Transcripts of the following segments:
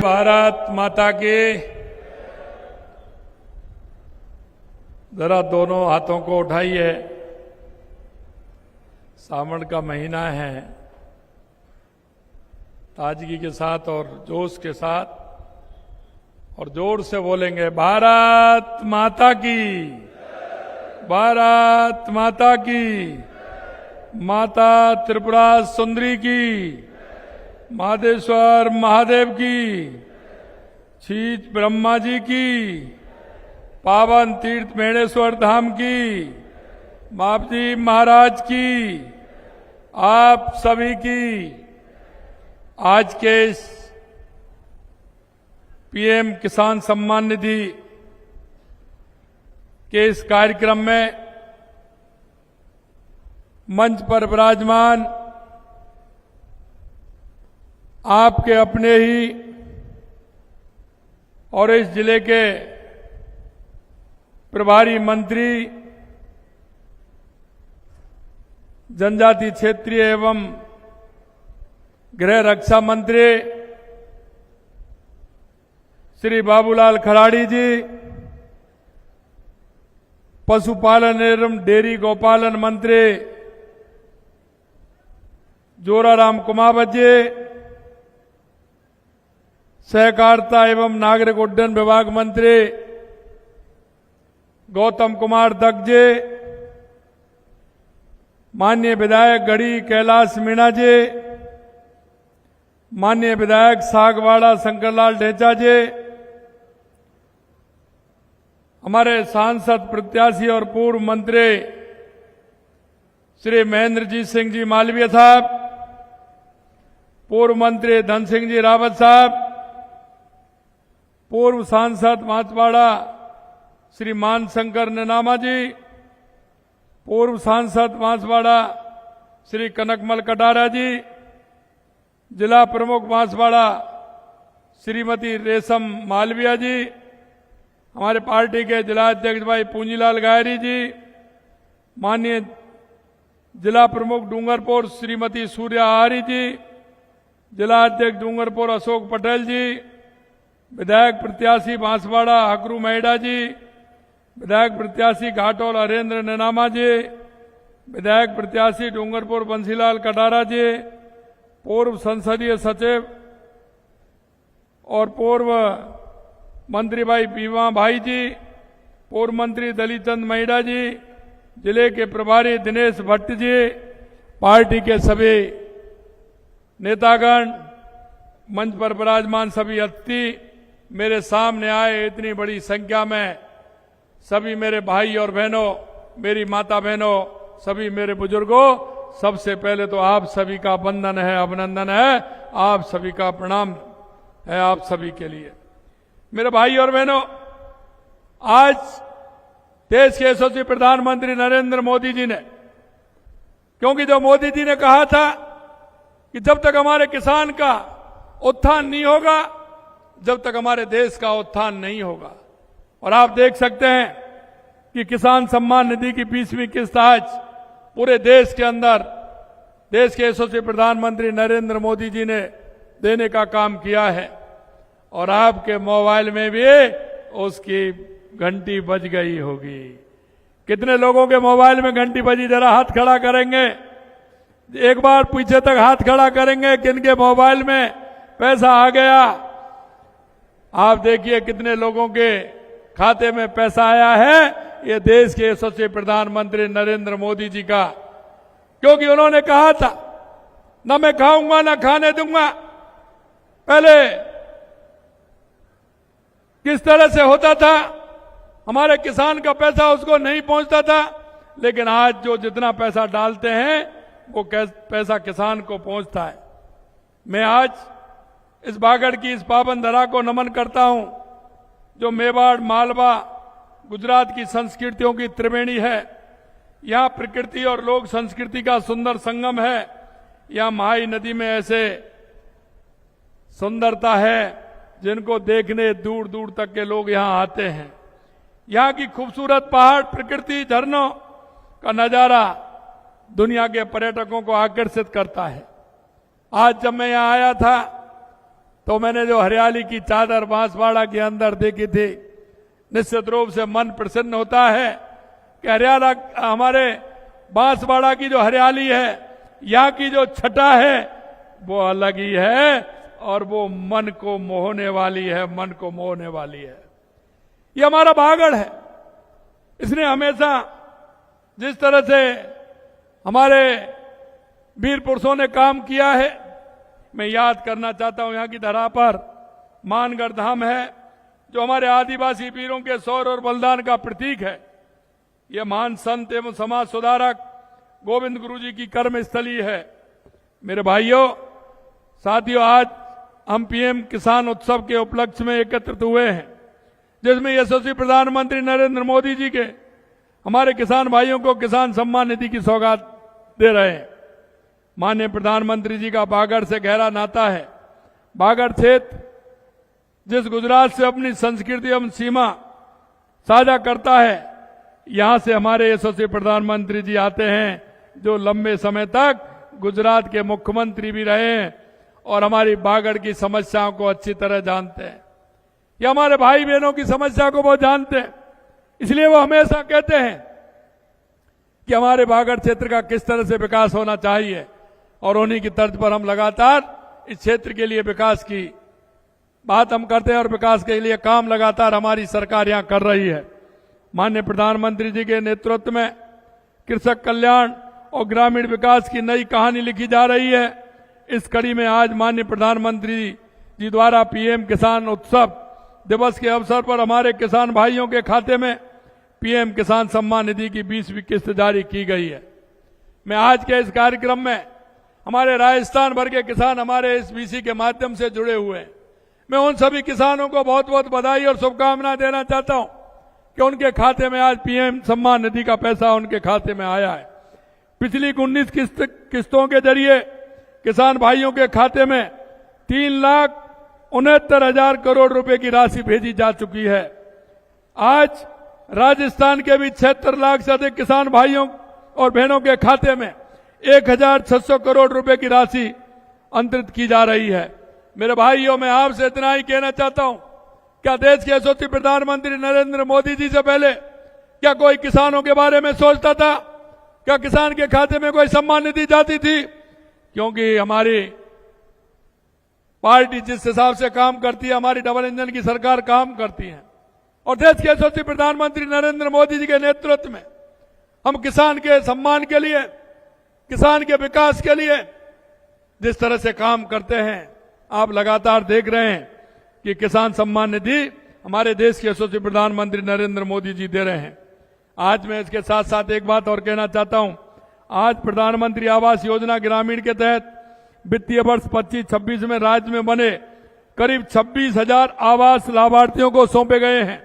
भारत माता की। जरा दोनों हाथों को उठाइए। सावन का महीना है। ताजगी के साथ और जोश के साथ और जोर से बोलेंगे, भारत माता की, भारत माता की, माता त्रिपुरा सुंदरी की, महादेश्वर महादेव की, शीत ब्रह्मा जी की, पावन तीर्थ मेणेश्वर धाम की, बापजी महाराज की, आप सभी की। आज के इस पीएम किसान सम्मान निधि के इस कार्यक्रम में मंच पर विराजमान आपके अपने ही और इस जिले के प्रभारी मंत्री, जनजाति क्षेत्रीय एवं गृह रक्षा मंत्री श्री बाबूलाल खराड़ी जी, पशुपालन एवं डेयरी गौपालन मंत्री जोराराम कुमावत जी, सहकारिता एवं नागरिक उड्डयन विभाग मंत्री गौतम कुमार दग जी, माननीय विधायक गढ़ी कैलाश मीणा जी, माननीय विधायक सागवाड़ा शंकरलाल ढेंचा जी, हमारे सांसद प्रत्याशी और पूर्व मंत्री श्री महेंद्रजीत सिंह जी मालवीय साहब, पूर्व मंत्री धन सिंह जी रावत साहब, पूर्व सांसद माछवाड़ा श्री मानशंकर नेनामा जी, पूर्व सांसद बांसवाड़ा श्री कनकमल कटारा जी, जिला प्रमुख बांसवाड़ा श्रीमती रेशम मालवीय जी, हमारे पार्टी के जिला अध्यक्ष भाई पूंजीलाल गायरी जी, माननीय जिला प्रमुख डूंगरपुर श्रीमती सूर्या आहारी जी, जिला अध्यक्ष डूंगरपुर अशोक पटेल जी, विधायक प्रत्याशी बांसवाड़ा हकरू मेहड़ा जी, विधायक प्रत्याशी घाटोल हरेंद्र नेनामा जी, विधायक प्रत्याशी डूंगरपुर बंसीलाल कटारा जी, पूर्व संसदीय सचिव और पूर्व मंत्री भाई बीमा भाई जी, पूर्व मंत्री दलीचंद महिड़ा जी, जिले के प्रभारी दिनेश भट्ट जी, पार्टी के सभी नेतागण, मंच पर विराजमान सभी अतिथि, मेरे सामने आए इतनी बड़ी संख्या में सभी मेरे भाई और बहनों, मेरी माता बहनों, सभी मेरे बुजुर्गों, सबसे पहले तो आप सभी का वंदन है, अभिनंदन है, आप सभी का प्रणाम है आप सभी के लिए। मेरे भाई और बहनों, आज देश के यशस्वी प्रधानमंत्री नरेंद्र मोदी जी ने, क्योंकि जो मोदी जी ने कहा था कि जब तक हमारे किसान का उत्थान नहीं होगा, जब तक हमारे देश का उत्थान नहीं होगा। और आप देख सकते हैं कि किसान सम्मान निधि की 20वीं किस्त आज पूरे देश के अंदर देश के यशस्वी प्रधानमंत्री नरेंद्र मोदी जी ने देने का काम किया है। और आपके मोबाइल में भी उसकी घंटी बज गई होगी। कितने लोगों के मोबाइल में घंटी बजी, जरा हाथ खड़ा करेंगे, एक बार पीछे तक हाथ खड़ा करेंगे किनके मोबाइल में पैसा आ गया। आप देखिए कितने लोगों के खाते में पैसा आया है, ये देश के यशस्वी प्रधानमंत्री नरेंद्र मोदी जी का, क्योंकि उन्होंने कहा था न मैं खाऊंगा न खाने दूंगा। पहले किस तरह से होता था, हमारे किसान का पैसा उसको नहीं पहुंचता था, लेकिन आज जो जितना पैसा डालते हैं वो पैसा किसान को पहुंचता है। मैं आज इस बागड़ की इस पावन धरा को नमन करता हूं, जो मेवाड़ मालवा गुजरात की संस्कृतियों की त्रिवेणी है। यहां प्रकृति और लोक संस्कृति का सुंदर संगम है। यहां महाई नदी में ऐसे सुंदरता है जिनको देखने दूर दूर तक के लोग यहां आते हैं। यहां की खूबसूरत पहाड़, प्रकृति, झरनों का नजारा दुनिया के पर्यटकों को आकर्षित करता है। आज जब मैं यहां आया था तो मैंने जो हरियाली की चादर बांसवाड़ा के अंदर देखी थी, निश्चित रूप से मन प्रसन्न होता है कि हरियाणा हमारे बांसवाड़ा की जो हरियाली है, यहाँ की जो छटा है वो अलग ही है और वो मन को मोहने वाली है, मन को मोहने वाली है। ये हमारा बागड़ है। इसने हमेशा जिस तरह से हमारे वीर पुरुषों ने काम किया है, मैं याद करना चाहता हूं, यहाँ की धरा पर मानगढ़ धाम है जो हमारे आदिवासी वीरों के शौर्य और बलिदान का प्रतीक है। यह महान संत एवं समाज सुधारक गोविंद गुरु जी की कर्म स्थली है। मेरे भाइयों, साथियों, आज हम पीएम किसान उत्सव के उपलक्ष्य में एकत्रित हुए हैं, जिसमें यशस्वी प्रधानमंत्री नरेंद्र मोदी जी के हमारे किसान भाइयों को किसान सम्मान निधि की सौगात दे रहे हैं। माननीय प्रधानमंत्री जी का बागड़ से गहरा नाता है। बागड़ क्षेत्र जिस गुजरात से अपनी संस्कृति एवं सीमा साझा करता है, यहां से हमारे यशस्वी प्रधानमंत्री जी आते हैं, जो लंबे समय तक गुजरात के मुख्यमंत्री भी रहे हैं और हमारी बागड़ की समस्याओं को अच्छी तरह जानते हैं। ये हमारे भाई बहनों की समस्या को वो जानते हैं, इसलिए वो हमेशा कहते हैं कि हमारे बागड़ क्षेत्र का किस तरह से विकास होना चाहिए, और उन्हीं की तर्ज पर हम लगातार इस क्षेत्र के लिए विकास की बात हम करते हैं और विकास के लिए काम लगातार हमारी सरकार यहां कर रही है। माननीय प्रधानमंत्री जी के नेतृत्व में कृषक कल्याण और ग्रामीण विकास की नई कहानी लिखी जा रही है। इस कड़ी में आज माननीय प्रधानमंत्री जी द्वारा पीएम किसान उत्सव दिवस के अवसर पर हमारे किसान भाइयों के खाते में पीएम किसान सम्मान निधि की 20वीं किस्त जारी की गई है। मैं आज के इस कार्यक्रम में हमारे राजस्थान भर के किसान हमारे इस बीसी के माध्यम से जुड़े हुए हैं। मैं उन सभी किसानों को बहुत बहुत बधाई और शुभकामनाएं देना चाहता हूं कि उनके खाते में आज पीएम सम्मान निधि का पैसा उनके खाते में आया है। पिछली 19 किस्तों के जरिए किसान भाइयों के खाते में 3,69,000 करोड़ रुपए की राशि भेजी जा चुकी है। आज राजस्थान के भी 76 लाख से अधिक किसान भाइयों और बहनों के खाते में 1,600 करोड़ रुपए की राशि अंतरित की जा रही है। मेरे भाइयों, मैं आपसे इतना ही कहना चाहता हूं, क्या देश के यशस्वी प्रधानमंत्री नरेंद्र मोदी जी से पहले क्या कोई किसानों के बारे में सोचता था? क्या किसान के खाते में कोई सम्मान निधि जाती थी? क्योंकि हमारी पार्टी जिस हिसाब से काम करती है, हमारी डबल इंजन की सरकार काम करती है और देश के यशस्वी प्रधानमंत्री नरेंद्र मोदी जी के नेतृत्व में हम किसान के सम्मान के लिए, किसान के विकास के लिए जिस तरह से काम करते हैं, आप लगातार देख रहे हैं कि किसान सम्मान निधि हमारे देश के यशस्वी प्रधानमंत्री नरेंद्र मोदी जी दे रहे हैं। आज मैं इसके साथ साथ एक बात और कहना चाहता हूं। आज प्रधानमंत्री आवास योजना ग्रामीण के तहत वित्तीय वर्ष 25-26 में राज्य में बने करीब 26,000 आवास लाभार्थियों को सौंपे गए हैं।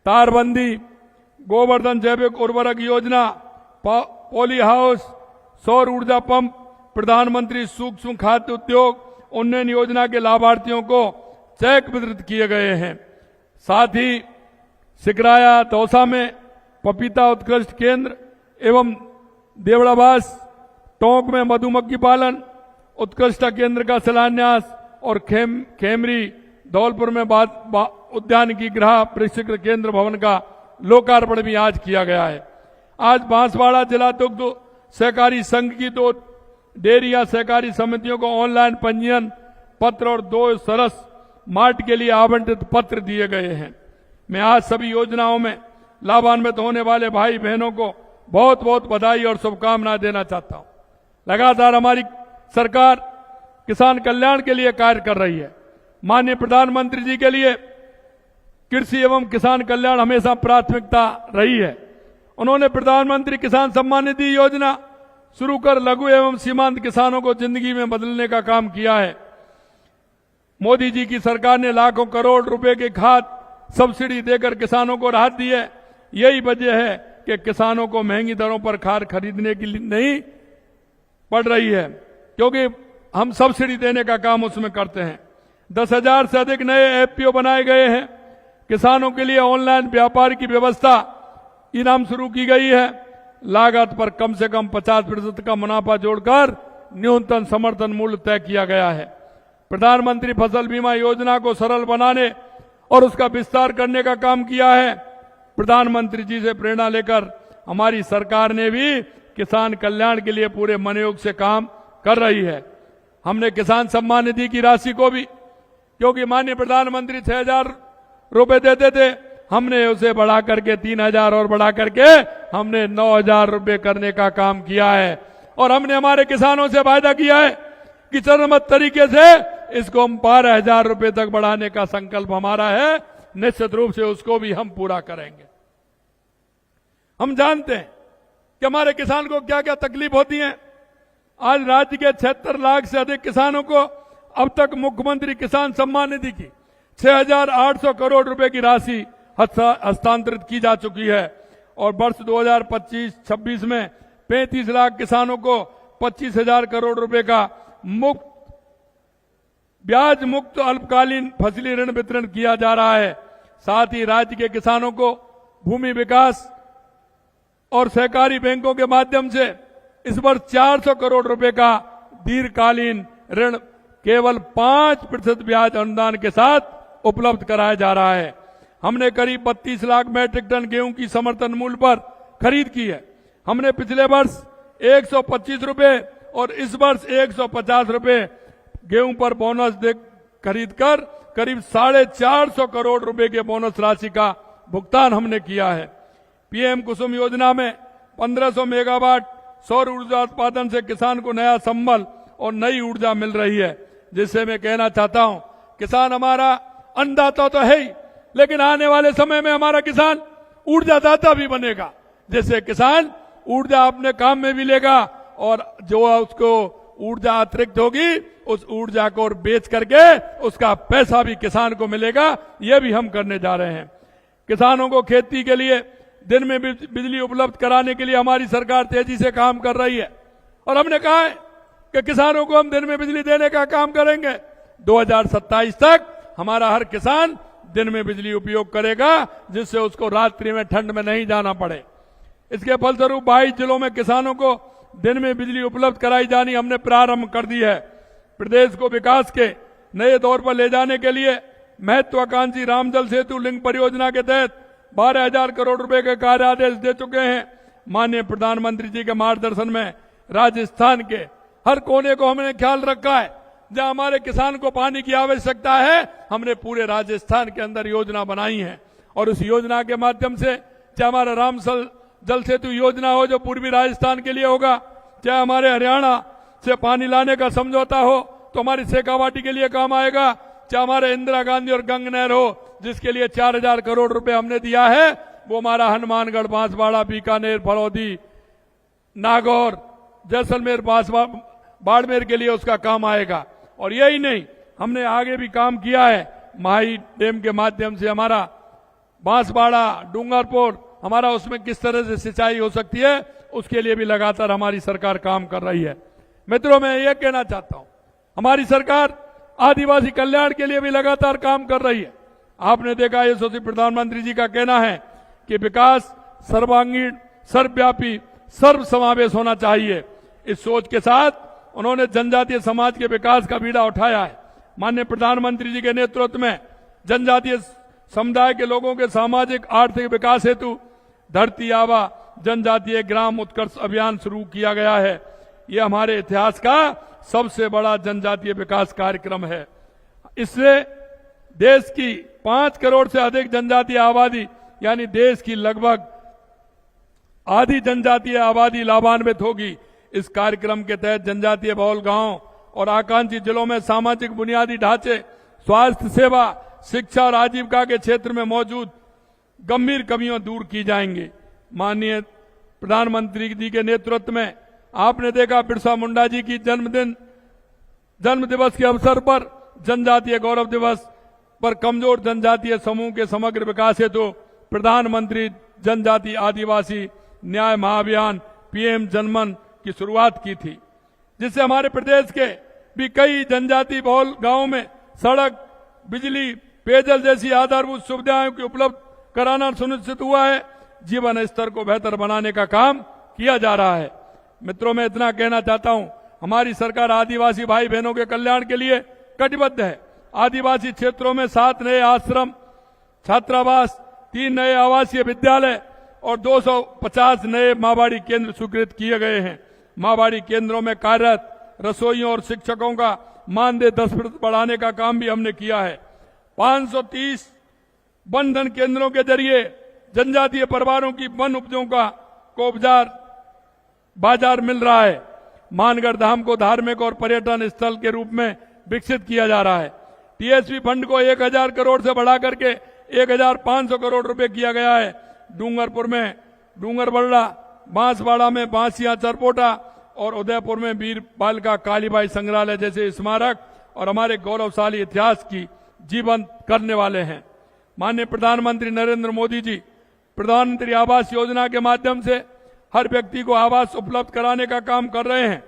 तारबंदी, गोवर्धन जैविक उर्वरक योजना, पॉली हाउस, सौर ऊर्जा पंप, प्रधानमंत्री सूक्ष्म खाद्य उद्योग उन्नयन योजना के लाभार्थियों को चेक वितरित किए गए हैं। साथ ही सिकराया दौसा में पपीता उत्कृष्ट केंद्र एवं देवड़ाबास टोंक में मधुमक्खी पालन उत्कृष्ट केंद्र का शिलान्यास और खेमरी धौलपुर में उद्यानिकी गृह प्रशिक्षण केंद्र भवन का लोकार्पण भी आज किया गया है। आज बांसवाड़ा जिला दुग्ध सहकारी संघ की 2 डेयरी या सहकारी समितियों को ऑनलाइन पंजीयन पत्र और 2 सरस मार्ट के लिए आवंटित पत्र दिए गए हैं। मैं आज सभी योजनाओं में लाभान्वित होने वाले भाई बहनों को बहुत बहुत बधाई और शुभकामनाएं देना चाहता हूं। लगातार हमारी सरकार किसान कल्याण के लिए कार्य कर रही है। माननीय प्रधानमंत्री जी के लिए कृषि एवं किसान कल्याण हमेशा प्राथमिकता रही है। उन्होंने प्रधानमंत्री किसान सम्मान निधि योजना शुरू कर लघु एवं सीमांत किसानों को जिंदगी में बदलने का काम किया है। मोदी जी की सरकार ने लाखों करोड़ रुपए के खाद सब्सिडी देकर किसानों को राहत दी है। यही वजह है कि किसानों को महंगी दरों पर खाद खरीदने की नहीं पड़ रही है, क्योंकि हम सब्सिडी देने का काम उसमें करते हैं। 10,000 से अधिक नए एफपीओ बनाए गए हैं। किसानों के लिए ऑनलाइन व्यापार की व्यवस्था इनाम शुरू की गई है। लागत पर कम से कम 50% का मुनाफा जोड़कर न्यूनतम समर्थन मूल्य तय किया गया है। प्रधानमंत्री फसल बीमा योजना को सरल बनाने और उसका विस्तार करने का काम किया है। प्रधानमंत्री जी से प्रेरणा लेकर हमारी सरकार ने भी किसान कल्याण के लिए पूरे मनोयोग से काम कर रही है। हमने किसान सम्मान निधि की राशि को भी, क्योंकि माननीय प्रधानमंत्री 6,000 रुपए देते थे, हमने उसे बढ़ा करके 3,000 और बढ़ा करके हमने 9,000 रुपए करने का काम किया है। और हमने हमारे किसानों से वायदा किया है कि चरणबद्ध तरीके से इसको हम 12,000 रुपए तक बढ़ाने का संकल्प हमारा है। निश्चित रूप से उसको भी हम पूरा करेंगे। हम जानते हैं कि हमारे किसान को क्या क्या तकलीफ होती है। आज राज्य के 76 लाख से अधिक किसानों को अब तक मुख्यमंत्री किसान सम्मान निधि की 6,800 करोड़ रुपए की राशि हस्तांतरित की जा चुकी है। और वर्ष 2025-26 में 35 लाख किसानों को 25,000 करोड़ रुपए का मुफ्त ब्याज मुक्त अल्पकालीन फसली ऋण वितरण किया जा रहा है। साथ ही राज्य के किसानों को भूमि विकास और सहकारी बैंकों के माध्यम से इस वर्ष 400 करोड़ रुपए का दीर्घकालीन ऋण केवल 5% ब्याज अनुदान के साथ उपलब्ध कराया जा रहा है। हमने करीब 32 लाख मैट्रिक टन गेहूं की समर्थन मूल्य पर खरीद की है। हमने पिछले वर्ष 125 रुपए और इस वर्ष 150 रुपए गेहूं पर बोनस दे खरीद कर करीब 450 करोड़ रुपए के बोनस राशि का भुगतान हमने किया है। पीएम कुसुम योजना में 1500 मेगावाट सौर ऊर्जा उत्पादन से किसान को नया संबल और नई ऊर्जा मिल रही है। जिससे मैं कहना चाहता हूं, किसान हमारा अन्नदाता तो है ही, लेकिन आने वाले समय में हमारा किसान ऊर्जादाता भी बनेगा। जैसे किसान ऊर्जा अपने काम में भी लेगा और जो उसको ऊर्जा अतिरिक्त होगी उस ऊर्जा को बेच करके उसका पैसा भी किसान को मिलेगा। ये भी हम करने जा रहे हैं। किसानों को खेती के लिए दिन में बिजली उपलब्ध कराने के लिए हमारी सरकार तेजी से काम कर रही है। और हमने कहा है कि किसानों को हम दिन में बिजली देने का काम करेंगे। 2027 तक हमारा हर किसान दिन में बिजली उपयोग करेगा, जिससे उसको रात्रि में ठंड में नहीं जाना पड़े। इसके फलस्वरूप 22 जिलों में किसानों को दिन में बिजली उपलब्ध कराई जानी हमने प्रारंभ कर दी है। प्रदेश को विकास के नए दौर पर ले जाने के लिए महत्वाकांक्षी रामजल सेतु लिंक परियोजना के तहत 12,000 करोड़ रुपए के कार्य आदेश दे चुके हैं। माननीय प्रधानमंत्री जी के मार्गदर्शन में राजस्थान के हर कोने को हमने ख्याल रखा है। जहां हमारे किसान को पानी की आवश्यकता है, हमने पूरे राजस्थान के अंदर योजना बनाई है। और उस योजना के माध्यम से चाहे हमारा रामसल जल सेतु योजना हो जो पूर्वी राजस्थान के लिए होगा, चाहे हमारे हरियाणा से पानी लाने का समझौता हो तो हमारी शेखावाटी के लिए काम आएगा, चाहे हमारे इंदिरा गांधी और गंग नहर हो जिसके लिए 4,000 करोड़ रुपए हमने दिया है, वो हमारा हनुमानगढ़, बांसवाड़ा, बीकानेर, फलौदी, नागौर, जैसलमेर, बाड़मेर के लिए उसका काम आएगा। और यही नहीं, हमने आगे भी काम किया है। माही डैम के माध्यम से हमारा बांसवाड़ा, डूंगरपुर, हमारा उसमें किस तरह से सिंचाई हो सकती है, उसके लिए भी लगातार हमारी सरकार काम कर रही है। मित्रों, मैं ये कहना चाहता हूं, हमारी सरकार आदिवासी कल्याण के लिए भी लगातार काम कर रही है। आपने देखा, यशस्वी प्रधानमंत्री जी का कहना है कि विकास सर्वांगीण, सर्वव्यापी, सर्वसमावेश होना चाहिए। इस सोच के साथ उन्होंने जनजातीय समाज के विकास का बीड़ा उठाया है। माननीय प्रधानमंत्री जी के नेतृत्व में जनजातीय समुदाय के लोगों के सामाजिक आर्थिक विकास हेतु धरती आबा जनजातीय ग्राम उत्कर्ष अभियान शुरू किया गया है। यह हमारे इतिहास का सबसे बड़ा जनजातीय विकास कार्यक्रम है। इससे देश की 5 करोड़ से अधिक जनजातीय आबादी, यानी देश की लगभग आधी जनजातीय आबादी लाभान्वित होगी। इस कार्यक्रम के तहत जनजातीय बहुल गांव और आकांक्षी जिलों में सामाजिक बुनियादी ढांचे, स्वास्थ्य सेवा, शिक्षा और आजीविका के क्षेत्र में मौजूद गंभीर कमियां दूर की जाएंगी। माननीय प्रधानमंत्री जी के नेतृत्व में आपने देखा, बिरसा मुंडा जी की जन्म दिवस के अवसर पर जनजातीय गौरव दिवस पर कमजोर जनजातीय समूह के समग्र विकास हेतु प्रधानमंत्री जनजातीय आदिवासी न्याय महाअभियान पीएम जनमन की शुरुआत की थी, जिससे हमारे प्रदेश के भी कई जनजातीय बहुल गांवों में सड़क, बिजली, पेयजल जैसी आधारभूत सुविधाओं की उपलब्ध कराना सुनिश्चित हुआ है। जीवन स्तर को बेहतर बनाने का काम किया जा रहा है। मित्रों, मैं इतना कहना चाहता हूं, हमारी सरकार आदिवासी भाई बहनों के कल्याण के लिए कटिबद्ध है। आदिवासी क्षेत्रों में 7 नए आश्रम, छात्रावास, 3 नए आवासीय विद्यालय और 250 नए माँबाड़ी केंद्र स्वीकृत किए गए हैं। माँबाड़ी केंद्रों में कार्यरत रसोइयों और शिक्षकों का मानदेय 10% बढ़ाने का काम भी हमने किया है। 530 वन धन केंद्रों के जरिए जनजातीय परिवारों की वन उपजों को बाजार मिल रहा है। मानगढ़ धाम को धार्मिक और पर्यटन स्थल के रूप में विकसित किया जा रहा है। टीएसपी फंड को 1000 करोड़ से बढ़ा करके 1500 करोड़ रुपए किया गया है। डूंगरपुर में डूंगरबल्ला, बांसवाड़ा में बांसिया चरपोटा और उदयपुर में वीर बालिका कालीबाई संग्रहालय जैसे स्मारक और हमारे गौरवशाली इतिहास की जीवंत करने वाले हैं। माननीय प्रधानमंत्री नरेंद्र मोदी जी प्रधानमंत्री आवास योजना के माध्यम से हर व्यक्ति को आवास उपलब्ध कराने का काम कर रहे हैं।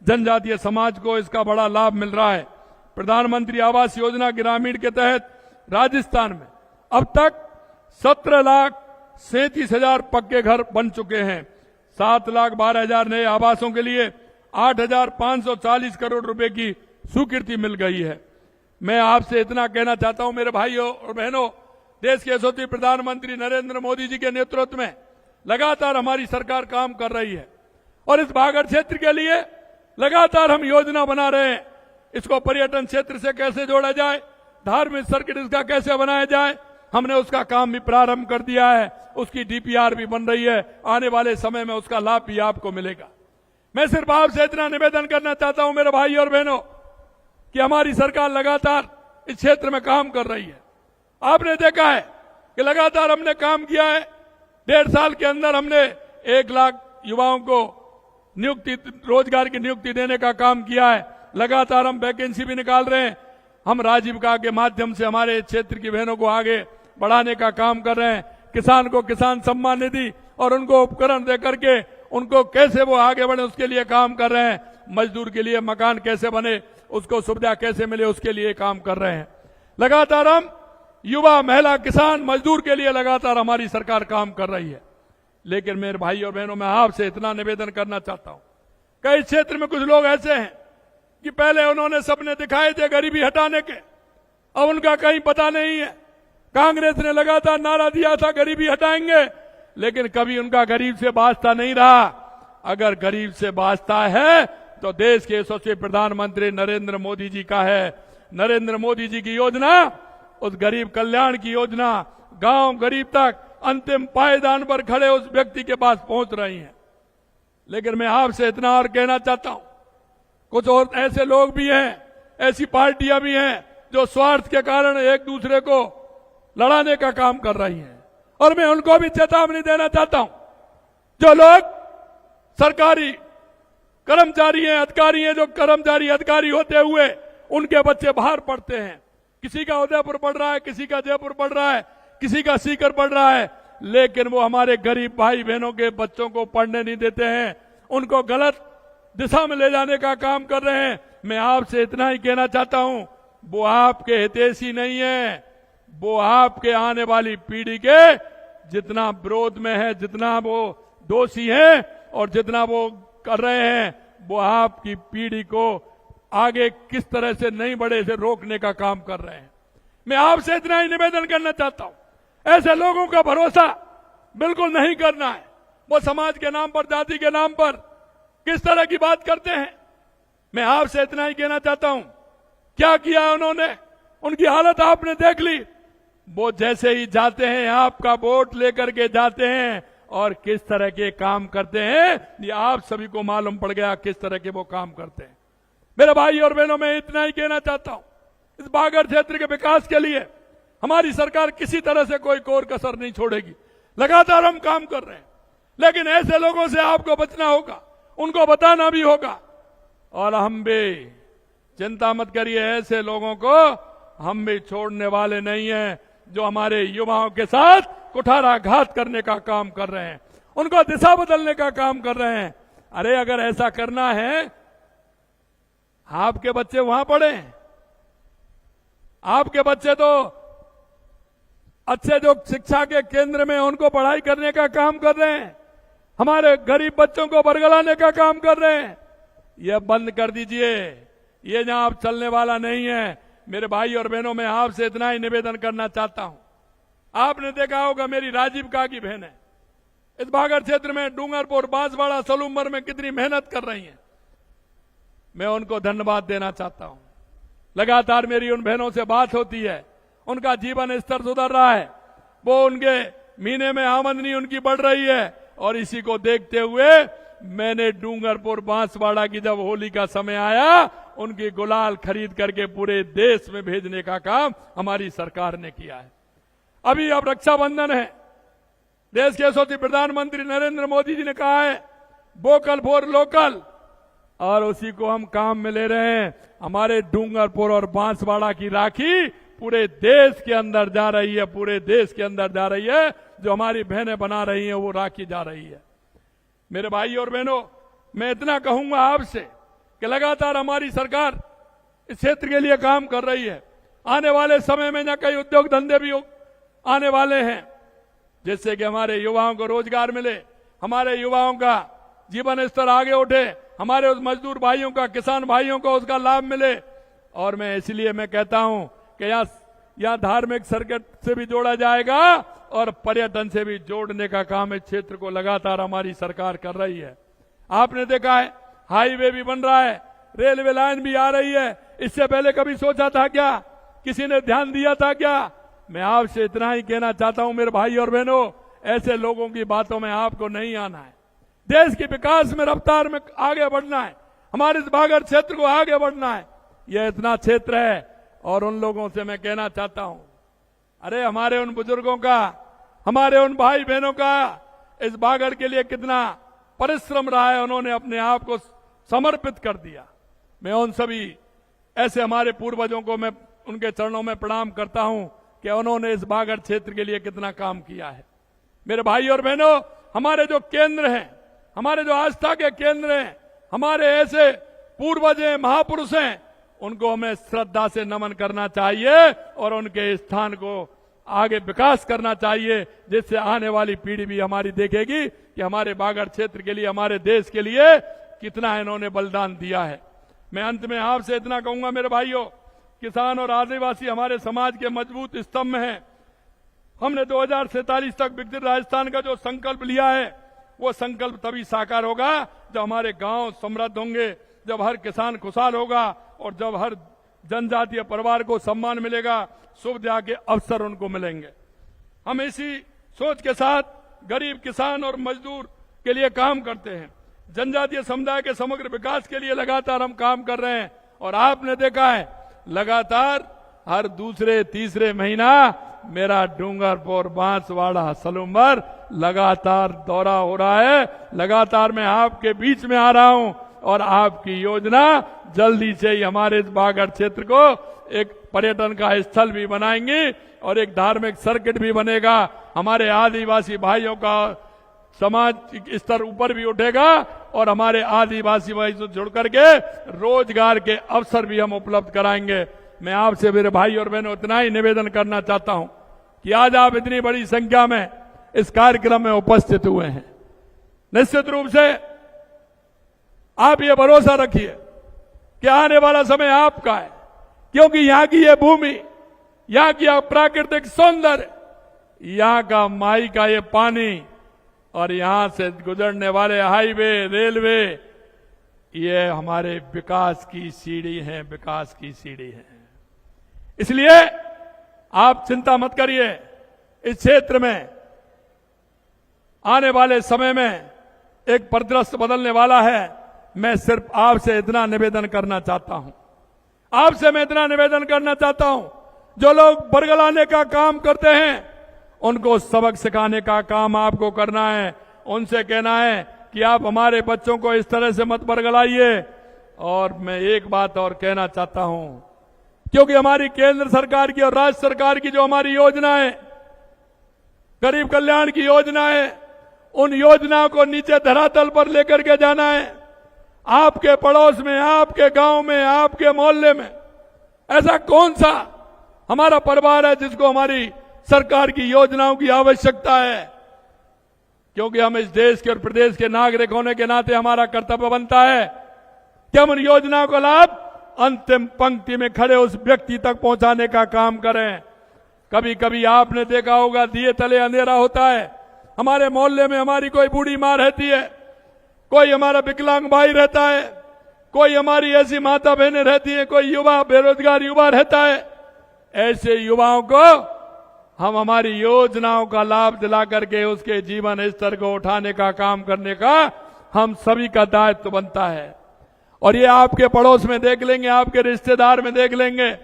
जनजातीय समाज को इसका बड़ा लाभ मिल रहा है। प्रधानमंत्री आवास योजना ग्रामीण के तहत राजस्थान में अब तक 17,37,000 पक्के घर बन चुके हैं। 7,12,000 नए आवासों के लिए 8,540 करोड़ रुपए की स्वीकृति मिल गई है। मैं आपसे इतना कहना चाहता हूं मेरे भाइयों और बहनों, देश के यशस्वी प्रधानमंत्री नरेंद्र मोदी जी के नेतृत्व में लगातार हमारी सरकार काम कर रही है और इस बागड़ क्षेत्र के लिए लगातार हम योजना बना रहे हैं। इसको पर्यटन क्षेत्र से कैसे जोड़ा जाए, धार्मिक सर्किट इसका कैसे बनाया जाए, हमने उसका काम भी प्रारंभ कर दिया है। उसकी डीपीआर भी बन रही है। आने वाले समय में उसका लाभ भी आपको मिलेगा। मैं सिर्फ आपसे इतना निवेदन करना चाहता हूं मेरे भाई और बहनों कि हमारी सरकार लगातार इस क्षेत्र में काम कर रही है। आपने देखा है कि लगातार हमने काम किया है। 1.5 साल के अंदर हमने 1 लाख युवाओं को रोजगार की नियुक्ति देने का काम किया है। लगातार हम वैकेंसी भी निकाल रहे हैं। हम राजीविका के माध्यम से हमारे क्षेत्र की बहनों को आगे बढ़ाने का काम कर रहे हैं। किसान को किसान सम्मान निधि और उनको उपकरण दे करके उनको कैसे वो आगे बढ़े उसके लिए काम कर रहे हैं। मजदूर के लिए मकान कैसे बने, उसको सुविधा कैसे मिले, उसके लिए काम कर रहे हैं। लगातार हम युवा, महिला, किसान, मजदूर के लिए लगातार हमारी सरकार काम कर रही है। लेकिन मेरे भाई और बहनों, मैं आपसे इतना निवेदन करना चाहता हूं, कई क्षेत्र में कुछ लोग ऐसे हैं कि पहले उन्होंने सपने दिखाए थे गरीबी हटाने के, अब उनका कहीं पता नहीं है। कांग्रेस ने लगातार नारा दिया था गरीबी हटाएंगे, लेकिन कभी उनका गरीब से वास्ता नहीं रहा। अगर गरीब से वास्ता है तो देश के यशस्वी प्रधानमंत्री नरेंद्र मोदी जी का है। नरेंद्र मोदी जी की योजना, उस गरीब कल्याण की योजना गांव गरीब तक अंतिम पायदान पर खड़े उस व्यक्ति के पास पहुंच रही है। लेकिन मैं आपसे इतना और कहना चाहता हूं, कुछ और ऐसे लोग भी हैं, ऐसी पार्टियां भी हैं जो स्वार्थ के कारण एक दूसरे को लड़ाने का काम कर रही हैं। और मैं उनको भी चेतावनी देना चाहता हूं, जो लोग सरकारी कर्मचारी हैं, अधिकारी हैं, जो कर्मचारी अधिकारी होते हुए उनके बच्चे बाहर पढ़ते हैं। किसी का उदयपुर पढ़ रहा है, किसी का जयपुर पढ़ रहा है, किसी का सीकर पढ़ रहा है, लेकिन वो हमारे गरीब भाई बहनों के बच्चों को पढ़ने नहीं देते हैं, उनको गलत दिशा में ले जाने का काम कर रहे हैं। मैं आपसे इतना ही कहना चाहता हूं, वो आपके हितैषी नहीं है, वो आपके आने वाली पीढ़ी के जितना विरोध में है, जितना वो दोषी है और जितना वो कर रहे हैं, वो आपकी पीढ़ी को आगे किस तरह से नहीं बढ़े से रोकने का काम कर रहे हैं। मैं आपसे इतना ही निवेदन करना चाहता हूं, ऐसे लोगों का भरोसा बिल्कुल नहीं करना है। वो समाज के नाम पर, जाति के नाम पर किस तरह की बात करते हैं। मैं आपसे इतना ही कहना चाहता हूं, क्या किया उन्होंने, उनकी हालत आपने देख ली। वो जैसे ही जाते हैं, आपका वोट लेकर के जाते हैं और किस तरह के काम करते हैं, ये आप सभी को मालूम पड़ गया किस तरह के वो काम करते हैं। मेरे भाई और बहनों, मैं इतना ही कहना चाहता हूं, इस बागड़ क्षेत्र के विकास के लिए हमारी सरकार किसी तरह से कोई कोर कसर नहीं छोड़ेगी। लगातार हम काम कर रहे हैं, लेकिन ऐसे लोगों से आपको बचना होगा, उनको बताना भी होगा। और हम भी, चिंता मत करिए, ऐसे लोगों को हम भी छोड़ने वाले नहीं हैं जो हमारे युवाओं के साथ कुठाराघात करने का काम कर रहे हैं, उनको दिशा बदलने का काम कर रहे हैं। अरे अगर ऐसा करना है, आपके बच्चे वहां पढ़े, आपके बच्चे तो अच्छे जो शिक्षा के केंद्र में उनको पढ़ाई करने का काम कर रहे हैं, हमारे गरीब बच्चों को बरगलाने का काम कर रहे हैं। यह बंद कर दीजिए, ये जहां अब चलने वाला नहीं है। मेरे भाई और बहनों, मैं आपसे इतना ही निवेदन करना चाहता हूं। आपने देखा होगा मेरी राजीव का की बहन है, इस बागड़ क्षेत्र में डूंगरपुर, बांसवाड़ा, सलूमबर में कितनी मेहनत कर रही हैं। मैं उनको धन्यवाद देना चाहता हूं। लगातार मेरी उन बहनों से बात होती है, उनका जीवन स्तर सुधर रहा है, वो उनके महीने में आमदनी उनकी बढ़ रही है। और इसी को देखते हुए मैंने डूंगरपुर, बांसवाड़ा की जब होली का समय आया, उनकी गुलाल खरीद करके पूरे देश में भेजने का काम हमारी सरकार ने किया है। अभी अब रक्षाबंधन है। देश के यशस्वी प्रधानमंत्री नरेंद्र मोदी जी ने कहा है वोकल फॉर लोकल, और उसी को हम काम में ले रहे हैं। हमारे डूंगरपुर और बांसवाड़ा की राखी पूरे देश के अंदर जा रही है, पूरे देश के अंदर जा रही है। जो हमारी बहनें बना रही हैं वो राखी जा रही है। मेरे भाई और बहनों, मैं इतना कहूंगा आपसे कि लगातार हमारी सरकार इस क्षेत्र के लिए काम कर रही है। आने वाले समय में न कई उद्योग धंधे भी आने वाले हैं, जिससे कि हमारे युवाओं को रोजगार मिले, हमारे युवाओं का जीवन स्तर आगे उठे, हमारे उस मजदूर भाइयों का, किसान भाइयों को उसका लाभ मिले। और मैं इसलिए मैं कहता हूं कि यहाँ धार्मिक सर्किट से भी जोड़ा जाएगा और पर्यटन से भी जोड़ने का काम इस क्षेत्र को लगातार हमारी सरकार कर रही है। आपने देखा है हाईवे भी बन रहा है, रेलवे लाइन भी आ रही है। इससे पहले कभी सोचा था क्या? किसी ने ध्यान दिया था क्या? मैं आपसे इतना ही कहना चाहता हूं मेरे भाई और बहनों, ऐसे लोगों की बातों में आपको नहीं आना है। देश के विकास में, रफ्तार में आगे बढ़ना है, हमारे इस बागड़ क्षेत्र को आगे बढ़ना है। यह इतना क्षेत्र है। और उन लोगों से मैं कहना चाहता हूं, अरे हमारे उन बुजुर्गों का, हमारे उन भाई बहनों का इस बागड़ के लिए कितना परिश्रम रहा है, उन्होंने अपने आप को समर्पित कर दिया। मैं उन सभी ऐसे हमारे पूर्वजों को मैं उनके चरणों में प्रणाम करता हूं कि उन्होंने इस बागड़ क्षेत्र के लिए कितना काम किया है। मेरे भाई और बहनों, हमारे जो केंद्र हैं, हमारे जो आस्था के केंद्र हैं, हमारे ऐसे पूर्वज हैं, महापुरुष हैं, उनको हमें श्रद्धा से नमन करना चाहिए और उनके स्थान को आगे विकास करना चाहिए, जिससे आने वाली पीढ़ी भी हमारी देखेगी कि हमारे बागड़ क्षेत्र के लिए, हमारे देश के लिए कितना इन्होंने बलिदान दिया है। मैं अंत में आपसे इतना कहूंगा मेरे भाइयों, किसान और आदिवासी हमारे समाज के मजबूत स्तंभ हैं। हमने 2047 तक विकसित राजस्थान का जो संकल्प लिया है, वो संकल्प तभी साकार होगा जब हमारे गांव समृद्ध होंगे, जब हर किसान खुशहाल होगा और जब हर जनजातीय परिवार को सम्मान मिलेगा, सुविधा के अवसर उनको मिलेंगे। हम इसी सोच के साथ गरीब किसान और मजदूर के लिए काम करते हैं। जनजातीय समुदाय के समग्र विकास के लिए लगातार हम काम कर रहे हैं। और आपने देखा है लगातार हर दूसरे तीसरे महीना मेरा डूंगरपुर, बांसवाड़ा, सलूमबर लगातार दौरा हो रहा है। लगातार मैं आपके बीच में आ रहा हूं और आपकी योजना जल्दी से ही हमारे इस बागड़ क्षेत्र को एक पर्यटन का स्थल भी बनाएंगे और एक धार्मिक सर्किट भी बनेगा। हमारे आदिवासी भाइयों का समाज स्तर ऊपर भी उठेगा और हमारे आदिवासी भाई से जुड़ करके रोजगार के अवसर भी हम उपलब्ध कराएंगे। मैं आपसे मेरे भाई और बहनों इतना ही निवेदन करना चाहता हूं कि आज आप इतनी बड़ी संख्या में इस कार्यक्रम में उपस्थित हुए हैं। निश्चित रूप से आप ये भरोसा रखिए कि आने वाला समय आपका है, क्योंकि यहां की ये भूमि, यहां की प्राकृतिक सौंदर्य, यहां का माई का ये पानी और यहां से गुजरने वाले हाईवे, रेलवे, ये हमारे विकास की सीढ़ी है, विकास की सीढ़ी है। इसलिए आप चिंता मत करिए। इस क्षेत्र में आने वाले समय में एक परिदृश्य बदलने वाला है। मैं सिर्फ आपसे इतना निवेदन करना चाहता हूं, आपसे मैं इतना निवेदन करना चाहता हूं, जो लोग बरगलाने का काम करते हैं उनको सबक सिखाने का काम आपको करना है। उनसे कहना है कि आप हमारे बच्चों को इस तरह से मत बरगलाइए। और मैं एक बात और कहना चाहता हूं, क्योंकि हमारी केंद्र सरकार की और राज्य सरकार की जो हमारी योजना है, गरीब कल्याण की योजना है, उन योजनाओं को नीचे धरातल पर लेकर के जाना है। आपके पड़ोस में, आपके गांव में, आपके मोहल्ले में ऐसा कौन सा हमारा परिवार है जिसको हमारी सरकार की योजनाओं की आवश्यकता है? क्योंकि हम इस देश के और प्रदेश के नागरिक होने के नाते हमारा कर्तव्य बनता है कि हम उन योजनाओं का लाभ अंतिम पंक्ति में खड़े उस व्यक्ति तक पहुंचाने का काम करें। कभी कभी आपने देखा होगा दिए तले अंधेरा होता है। हमारे मोहल्ले में हमारी कोई बूढ़ी माँ रहती है, कोई हमारा विकलांग भाई रहता है, कोई हमारी ऐसी माता बहनें रहती है, कोई युवा बेरोजगार युवा रहता है। ऐसे युवाओं को हम हमारी योजनाओं का लाभ दिला करके उसके जीवन स्तर को उठाने का काम करने का हम सभी का दायित्व बनता है। और ये आपके पड़ोस में देख लेंगे, आपके रिश्तेदार में देख लेंगे,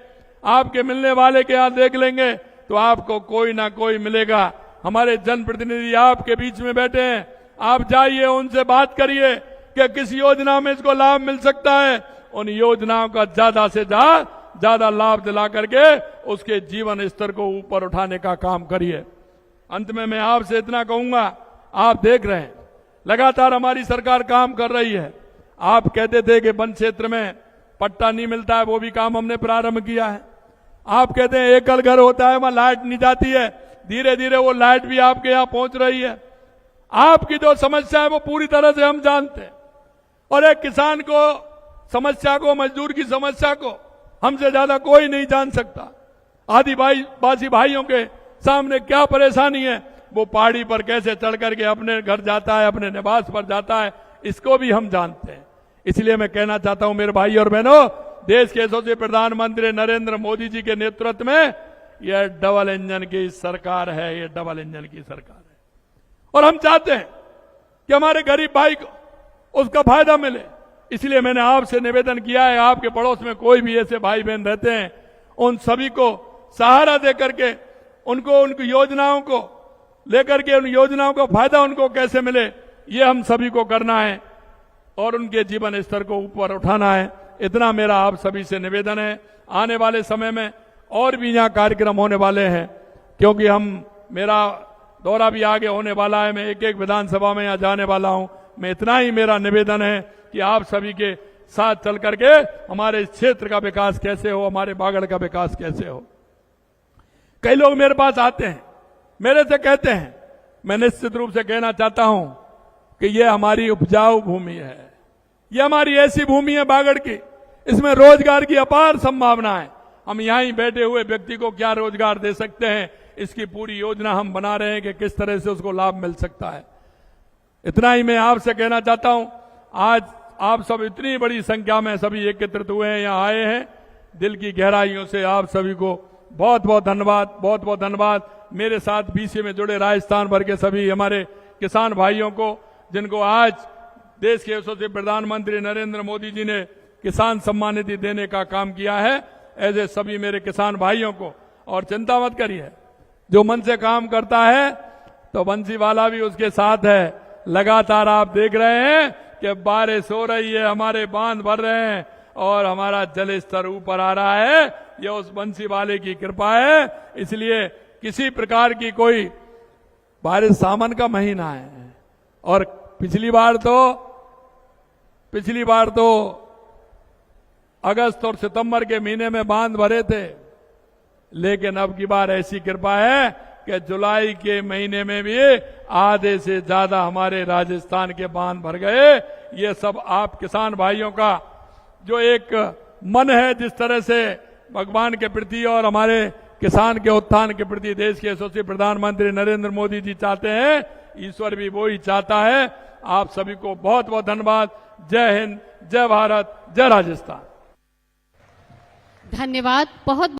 आपके मिलने वाले के यहां देख लेंगे तो आपको कोई ना कोई मिलेगा। हमारे जनप्रतिनिधि आपके बीच में बैठे हैं, आप जाइए उनसे बात करिए कि किस योजना में इसको लाभ मिल सकता है। उन योजनाओं का ज्यादा से ज्यादा लाभ दिला करके उसके जीवन स्तर को ऊपर उठाने का काम करिए। अंत में मैं आपसे इतना कहूंगा, आप देख रहे हैं लगातार हमारी सरकार काम कर रही है। आप कहते थे कि वन क्षेत्र में पट्टा नहीं मिलता है, वो भी काम हमने प्रारंभ किया है। आप कहते हैं एकल घर होता है, वहां लाइट नहीं जाती है, धीरे धीरे वो लाइट भी आपके यहां पहुंच रही है। आपकी जो समस्या है वो पूरी तरह से हम जानते हैं, और एक किसान को समस्या को, मजदूर की समस्या को हमसे ज्यादा कोई नहीं जान सकता। आदिवासी भाइयों के सामने क्या परेशानी है, वो पहाड़ी पर कैसे चढ़ करके अपने घर जाता है, अपने निवास पर जाता है, इसको भी हम जानते हैं। इसलिए मैं कहना चाहता हूं मेरे भाई और बहनों, देश के यशस्वी प्रधानमंत्री नरेंद्र मोदी जी के नेतृत्व में यह डबल इंजन की सरकार है, यह डबल इंजन की सरकार है। और हम चाहते हैं कि हमारे गरीब भाई को उसका फायदा मिले। इसलिए मैंने आपसे निवेदन किया है, आपके पड़ोस में कोई भी ऐसे भाई बहन रहते हैं, उन सभी को सहारा दे करके उनको उनकी योजनाओं को लेकर के, उन योजनाओं का फायदा उनको कैसे मिले, ये हम सभी को करना है और उनके जीवन स्तर को ऊपर उठाना है। इतना मेरा आप सभी से निवेदन है। आने वाले समय में और भी यहाँ कार्यक्रम होने वाले हैं, क्योंकि मेरा दौरा भी आगे होने वाला है। मैं एक एक विधानसभा में यहाँ जाने वाला हूँ। मैं इतना ही मेरा निवेदन है कि आप सभी के साथ चल करके हमारे इस क्षेत्र का विकास कैसे हो, हमारे बागड़ का विकास कैसे हो। कई लोग मेरे पास आते हैं, मेरे से कहते हैं, मैं निश्चित रूप से कहना चाहता हूं कि यह हमारी उपजाऊ भूमि है, यह हमारी ऐसी भूमि है बागड़ की, इसमें रोजगार की अपार संभावना है। हम यहीं बैठे हुए व्यक्ति को क्या रोजगार दे सकते हैं, इसकी पूरी योजना हम बना रहे हैं कि किस तरह से उसको लाभ मिल सकता है। इतना ही मैं आपसे कहना चाहता हूं। आज आप सब इतनी बड़ी संख्या में सभी एकत्रित हुए हैं, यहाँ आए हैं, दिल की गहराइयों से आप सभी को बहुत बहुत धन्यवाद, बहुत बहुत धन्यवाद। मेरे साथ बीसी में जुड़े राजस्थान भर के सभी हमारे किसान भाइयों को, जिनको आज देश के यशस्वी प्रधानमंत्री नरेंद्र मोदी जी ने किसान सम्मान निधि देने का काम किया है, ऐसे सभी मेरे किसान भाइयों को। और चिंता मत करिए, जो मन से काम करता है तो बंसीवाला भी उसके साथ है। लगातार आप देख रहे हैं कि बारिश हो रही है, हमारे बांध भर रहे हैं और हमारा जल स्तर ऊपर आ रहा है। ये उस बंसीवाले की कृपा है। इसलिए किसी प्रकार की कोई बारिश, सावन का महीना है, और पिछली बार तो अगस्त और सितंबर के महीने में बांध भरे थे, लेकिन अब की बार ऐसी कृपा है कि जुलाई के महीने में भी आधे से ज्यादा हमारे राजस्थान के बांध भर गए। ये सब आप किसान भाइयों का जो एक मन है, जिस तरह से भगवान के प्रति और हमारे किसान के उत्थान के प्रति देश के यशस्वी प्रधानमंत्री नरेंद्र मोदी जी चाहते हैं, ईश्वर भी वो ही चाहता है। आप सभी को बहुत बहुत धन्यवाद। जय हिंद, जय भारत, जय राजस्थान। धन्यवाद। बहुत